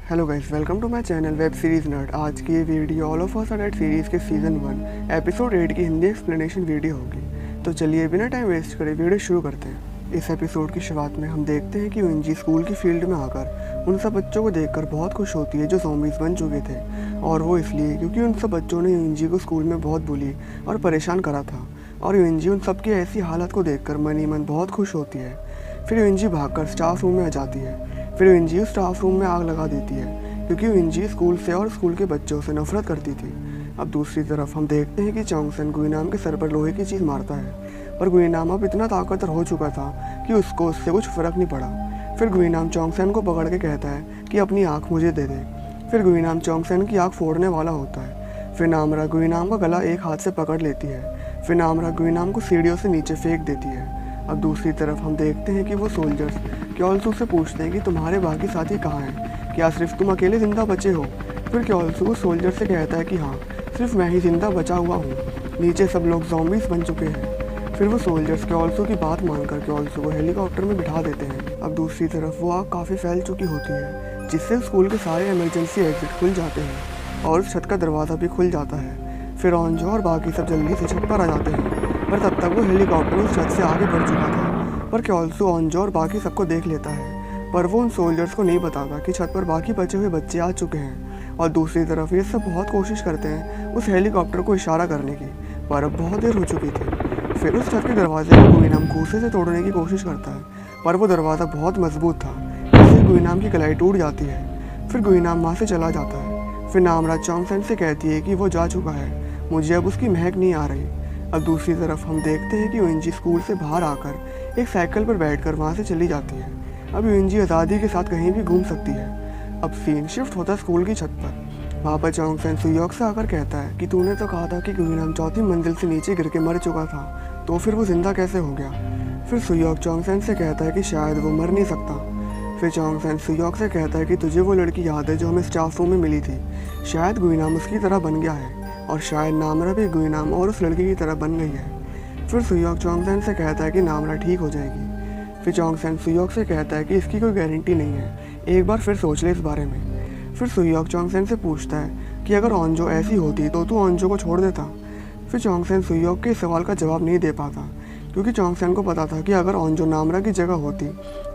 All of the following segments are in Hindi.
Hello guys, welcome to my channel web series nerd. आज की ये video all of us are dead series के सीज़न 1 एपिसोड 8 की हिंदी एक्सप्लेनेशन वीडियो होगी। तो चलिए बिना टाइम वेस्ट करे वीडियो शुरू करते हैं। इस एपिसोड की शुरुआत में हम देखते हैं कि यूएनजी स्कूल की फील्ड में आकर उन सब बच्चों को देखकर बहुत खुश होती है जो ज़ॉम्बीज़ बन चुके थे, और वो इसलिए क्योंकि उन सब बच्चों ने यूएनजी को स्कूल में बहुत बुली और परेशान करा था। और यूएनजी उन सब की ऐसी हालत को देखकर मन ही मन बहुत खुश होती है। फिर यूएनजी भागकर स्टाफ रूम में आ जाती है। फिर यूएनजी उस स्टाफ रूम में आग लगा देती है क्योंकि यूएनजी स्कूल से और स्कूल के बच्चों से नफरत करती थी। अब दूसरी तरफ हम देखते हैं कि चोंगसेन गुइनाम के सर पर लोहे की चीज़ मारता है, पर गुइनाम अब इतना ताकतवर हो चुका था कि उसको उससे कुछ फर्क नहीं पड़ा। फिर गुइनाम चोंगसेन को पकड़ के कहता है कि अपनी आँख मुझे दे दे। फिर गुइनाम चोंगसेन की आँख फोड़ने वाला होता है। फिर नामरा गुइनाम का गला एक हाथ से पकड़ लेती है। फिर नामरा गुइनाम को सीढ़ियों से नीचे फेंक देती है। अब दूसरी तरफ हम देखते हैं कि वो सोल्जर्स क्योल्सू से पूछते हैं कि तुम्हारे बाकी साथी कहाँ हैं, क्या सिर्फ तुम अकेले ज़िंदा बचे हो। फिर क्योल्सू उस सोल्जर से कहता है कि हाँ, सिर्फ मैं ही ज़िंदा बचा हुआ हूँ, नीचे सब लोग ज़ॉम्बीज़ बन चुके हैं। फिर वो सोल्जर्स क्योल्सू की बात मानकर क्योल्सू को हेलीकॉप्टर में बिठा देते हैं। अब दूसरी तरफ वो आग काफ़ी फैल चुकी होती है, जिससे स्कूल के सारे इमरजेंसी एग्जिट खुल जाते हैं और उस छत का दरवाज़ा भी खुल जाता है। फिर ऑन्जो और बाकी सब जल्दी से छत पर आ जाते हैं, पर तब तक वो हेलीकॉप्टर उस छत से आगे बढ़ चुका था। पर क्योल्सू ऑन्जो और बाकी सबको देख लेता है, पर वो उन सोल्जर्स को नहीं बताता कि छत पर बाकी बचे हुए बच्चे आ चुके हैं। और दूसरी तरफ ये सब बहुत कोशिश करते हैं उस हेलीकॉप्टर को इशारा करने की, पर अब बहुत देर हो चुकी थी। फिर उस छत के दरवाजे को गुइनाम घूसे से तोड़ने की कोशिश करता है, पर वो दरवाज़ा बहुत मजबूत था, इससे गुइनाम की कलाई टूट जाती है। फिर गुइनाम वहाँ से चला जाता है। फिर नामरा चोंगसेन से कहती है कि वो जा चुका है, मुझे अब उसकी महक नहीं आ रही। अब दूसरी तरफ हम देखते हैं कि यूएनजी स्कूल से बाहर आकर एक साइकिल पर बैठकर वहाँ से चली जाती है। अब यूएनजी आज़ादी के साथ कहीं भी घूम सकती है। अब सीन शिफ्ट होता स्कूल की छत पर। वहाँ पर चोंगसेन सुयोक से आकर कहता है कि तूने तो कहा था कि गुइनाम चौथी मंजिल से नीचे गिर के मर चुका था, तो फिर वो जिंदा कैसे हो गया। फिर सुयोक चोंगसेन से कहता है कि शायद वो मर नहीं सकता। फिर चोंगसेन सुयोक से कहता है कि तुझे वो लड़की याद है जो हमें स्टाफ रूम में मिली थी, शायद गुइनाम उसकी तरह बन गया है, और शायद नामरा भी गुइनाम और उस लड़की की तरह बन गई है। फिर सुयोक चोंगसेन से कहता है कि नामरा ठीक हो जाएगी। फिर चोंगसेन सुयोक से कहता है कि इसकी कोई गारंटी नहीं है, एक बार फिर सोच ले इस बारे में। फिर सुयोक चोंगसेन से पूछता है कि अगर ऑन्जो ऐसी होती तो तू ऑन्जो को छोड़ देता। फिर चोंगसेन सुयोक के सवाल का जवाब नहीं दे पाता, क्योंकि चोंगसेन को पता था कि अगर ऑन्जो नामरा की जगह होती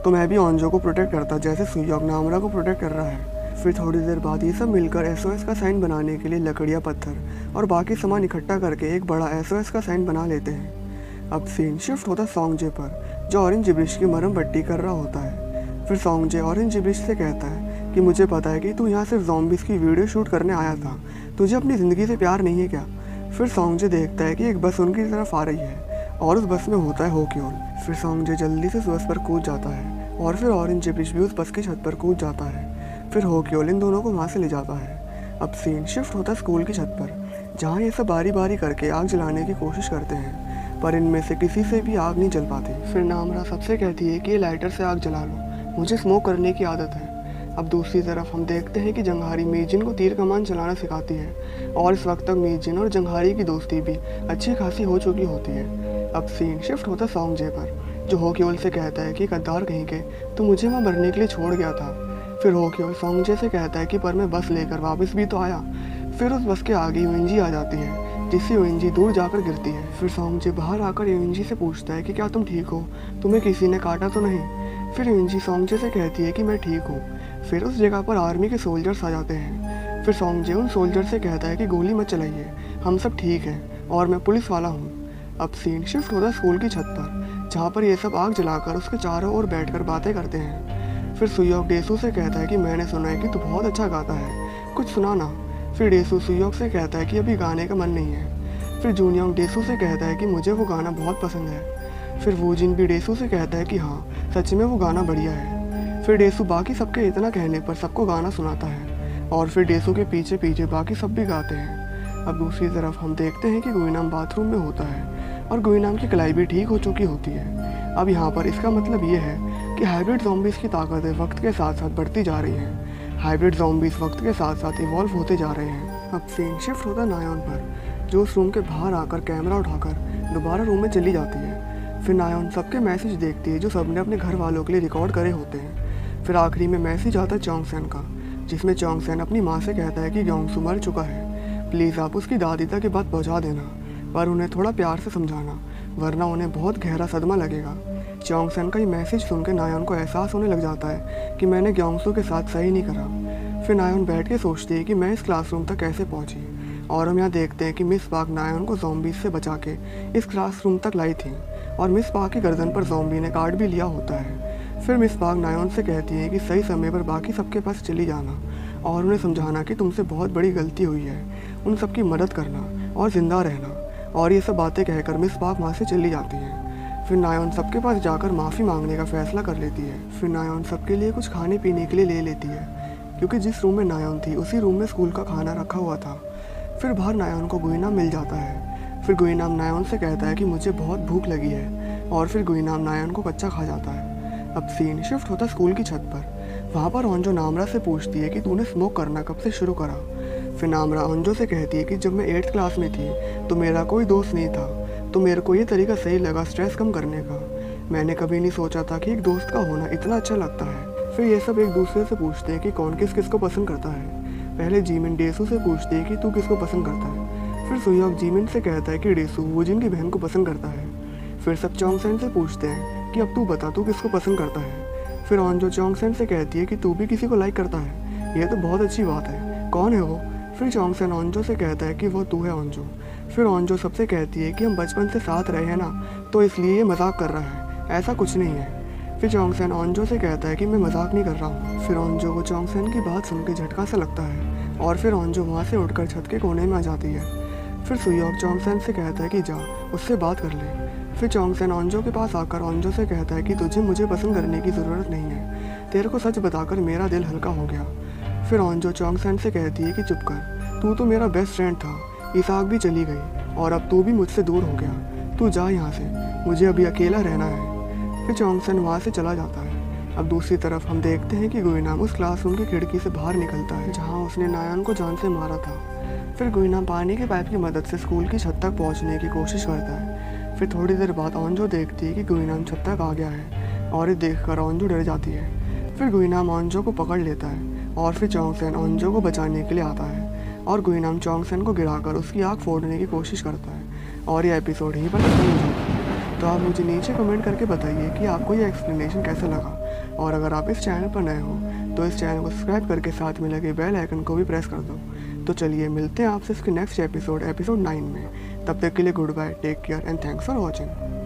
तो मैं भी ऑन्जो को प्रोटेक्ट करता जैसे सुयोक नामरा को प्रोटेक्ट कर रहा है। फिर थोड़ी देर बाद ये सब मिलकर एसओएस का साइन बनाने के लिए लकड़ियाँ, पत्थर और बाकी सामान इकट्ठा करके एक बड़ा एसओएस का साइन बना लेते हैं। अब सीन शिफ्ट होता सॉन्गजे पर, जो ऑरेंज जिब्रिश की मरहम पट्टी कर रहा होता है। फिर सॉन्गजे ऑरेंज जिब्रिश से कहता है कि मुझे पता है कि तू यहाँ सिर्फ ज़ॉम्बीज़ की वीडियो शूट करने आया था, तुझे अपनी ज़िंदगी से प्यार नहीं है क्या। फिर सॉन्गजे देखता है कि एक बस उनकी तरफ आ रही है और उस बस में होता है होक्योल। फिर सॉन्गजे जल्दी से उस बस पर कूद जाता है और फिर ऑरेंज जिब्रिश भी उस बस की छत पर कूद जाता है। फिर होक्योल इन दोनों को वहाँ से ले जाता है। अब सीन शिफ्ट होता स्कूल की छत पर, जहाँ ये सब बारी बारी करके आग जलाने की कोशिश करते हैं, पर इनमें से किसी से भी आग नहीं जल पाती। फिर नामरा सबसे कहती है कि ये लाइटर से आग जला लो, मुझे स्मोक करने की आदत है। अब दूसरी तरफ हम देखते हैं कि जंघारी मीजिन को तीर कमान चलाना सिखाती है, और इस वक्त तक मीजिन और जंघारी की दोस्ती भी अच्छी खासी हो चुकी होती है। अब सीन शिफ्ट होता सॉन्गजे पर, जो होक्योल से कहता है कि गद्दार कहीं के, तू मुझे वहाँ मरने के लिए छोड़ गया था। फिर होक्योल सॉन्गजे से कहता है कि पर मैं बस लेकर वापस भी तो आया। फिर उस बस के आगे यूएनजी आ जाती है, जिससे यूएनजी दूर जाकर गिरती है। फिर सॉन्गजे बाहर आकर यूएनजी से पूछता है कि क्या तुम ठीक हो, तुम्हें किसी ने काटा तो नहीं। फिर यूएनजी सॉन्गजे से कहती है कि मैं ठीक हूँ। फिर उस जगह पर आर्मी के सोल्जर्स आ जाते हैं। फिर सॉन्गजे उन सोल्जर से कहता है कि गोली मत चलाइए, हम सब ठीक हैं और मैं पुलिस वाला हूँ। अब सीन शिफ्ट होता स्कूल की छत पर, जहाँ पर ये सब आग जलाकर उसके चारों ओर बैठकर बातें करते हैं। फिर सुयोक डेसू से कहता है कि मैंने सुना है कि तू बहुत अच्छा गाता है, कुछ सुना ना। फिर डेसू सुयोक से कहता है कि अभी गाने का मन नहीं है। फिर जूनियोंग डेसू से कहता है कि मुझे वो गाना बहुत पसंद है। फिर वूजिन भी डेसू से कहता है कि हाँ, सच में वो गाना बढ़िया है। फिर डेसू बाकी सबके इतना कहने पर सबको गाना सुनाता है, और फिर डेसू के पीछे पीछे बाकी सब भी गाते हैं। अब दूसरी तरफ हम देखते हैं कि गुइनाम बाथरूम में होता है और गुइनाम की कलाई भी ठीक हो चुकी होती है। अब यहाँ पर इसका मतलब ये है कि हाइब्रिड ज़ॉम्बीज़ की ताकतें वक्त के साथ साथ बढ़ती जा रही हैं। हाइब्रिड ज़ॉम्बीज़ वक्त के साथ साथ इवॉल्व होते जा रहे हैं। अब सीन शिफ्ट होता नायोन पर, जो उस रूम के बाहर आकर कैमरा उठाकर दोबारा रूम में चली जाती है। फिर नायोन सबके मैसेज देखती है जो सबने अपने घर वालों के लिए रिकॉर्ड करे होते हैं। फिर आखिरी में मैसेज आता है चोंगसेन का, जिसमें चोंगसेन अपनी माँ से कहता है कि ग्योंगसू मर चुका है, प्लीज़ आप उसकी दादी तक ये बात पहुँचा देना, पर उन्हें थोड़ा प्यार से समझाना, वरना उन्हें बहुत गहरा सदमा लगेगा। चोंगसेन का ये मैसेज सुनकर नायोन को एहसास होने लग जाता है कि मैंने ग्योंगसू के साथ सही नहीं करा। फिर नायोन बैठ के सोचती है कि मैं इस क्लासरूम तक कैसे पहुंची, और हम यहाँ देखते हैं कि मिस पार्क नायोन को ज़ॉम्बीज से बचा के इस क्लासरूम तक लाई थी, और मिस पार्क की गर्दन पर ज़ॉम्बी ने काट भी लिया होता है। फिर मिस पार्क नायोन से कहती है कि सही समय पर बाकी सबके पास चली जाना और उन्हें समझाना कि तुमसे बहुत बड़ी गलती हुई है, उन सबकी मदद करना और ज़िंदा रहना। और ये सब बातें कहकर मिस पार्क वहाँ से चली जाती है। फिर नायोन सबके पास जाकर माफ़ी मांगने का फैसला कर लेती है। फिर नायोन सबके लिए कुछ खाने पीने के लिए ले लेती है, क्योंकि जिस रूम में नायोन थी उसी रूम में स्कूल का खाना रखा हुआ था। फिर बाहर नायोन को गुइनाम मिल जाता है। फिर गुइनाम नायोन से कहता है कि मुझे बहुत भूख लगी है, और फिर गुइनाम नायोन को कच्चा खा जाता है। अब सीन शिफ्ट होता स्कूल की छत पर। वहाँ पर ओंजो नामरा से पूछती है कि तूने स्मोक करना कब से शुरू करा। फिर नामरा ओंजो से कहती है कि जब मैं 8th क्लास में थी तो मेरा कोई दोस्त नहीं था, तो मेरे को ये तरीका सही लगा स्ट्रेस कम करने का। मैंने कभी नहीं सोचा था कि एक दोस्त का होना इतना अच्छा लगता है। फिर ये सब एक दूसरे से पूछते हैं कि कौन किस किस को पसंद करता है। पहले जीमिन डेसू से पूछती है कि तू किसको पसंद करता है। फिर सुयोक जीमिन से कहता है कि डेसू वूजिन की बहन को पसंद करता है। फिर सब चोंगसेन से पूछते हैं कि अब तू बता तू किसको पसंद करता है। फिर ओंजो चोंगसेन से कहती है कि तू भी किसी को लाइक करता है, यह तो बहुत अच्छी बात है, कौन है वो। फिर चोंगसेन ओंजो से कहता है कि वो तू है ओंजो। फिर ओंजो सबसे कहती है कि हम बचपन से साथ रहे हैं ना, तो इसलिए ये मजाक कर रहा है, ऐसा कुछ नहीं है। फिर चोंगसेन ओंजो से कहता है कि मैं मजाक नहीं कर रहा हूँ। फिर ओंजो को चोंगसेन की बात सुन के झटका सा लगता है, और फिर ओंजो वहाँ से उठकर छत के कोने में आ जाती है। फिर सुयोक चोंगसेन से कहता है कि जा उससे बात कर ले। फिर चोंगसेन ओंजो के पास आकर ओंजो से कहता है कि तुझे मुझे पसंद करने की ज़रूरत नहीं है, तेरे को सच बताकर मेरा दिल हल्का हो गया। फिर ओंजो चोंगसेन से कहती है कि चुप कर, तू तो मेरा बेस्ट फ्रेंड था, इसाक भी चली गई और अब तू भी मुझसे दूर हो गया, तू जा यहाँ से, मुझे अभी अकेला रहना है। फिर चोंगसेन वहाँ से चला जाता है। अब दूसरी तरफ हम देखते हैं कि गुइनाम उस क्लासरूम की खिड़की से बाहर निकलता है जहाँ उसने नायोन को जान से मारा था। फिर गुइनाम पानी के पाइप की मदद से स्कूल की छत तक पहुँचने की कोशिश करता है। फिर थोड़ी देर बाद ओंजो देखती है कि गुइनाम छत तक आ गया है, और ये देखकर ओंजो डर जाती है। फिर गुइनाम ओंजो को पकड़ लेता है, और फिर चोंगसेन ओंजो को बचाने के लिए आता है, और गुइनाम चोंगसेन को गिराकर उसकी आँख फोड़ने की कोशिश करता है, और ये एपिसोड यहीं पर खत्म हो जाता है। तो आप मुझे नीचे कमेंट करके बताइए कि आपको ये एक्सप्लेनेशन कैसा लगा, और अगर आप इस चैनल पर नए हो तो इस चैनल को सब्सक्राइब करके साथ में लगे बेल आइकन को भी प्रेस कर दो। तो चलिए मिलते हैं आपसे इसके नेक्स्ट एपिसोड 9 में। तब तक के लिए good bye, take care and thanks for watching.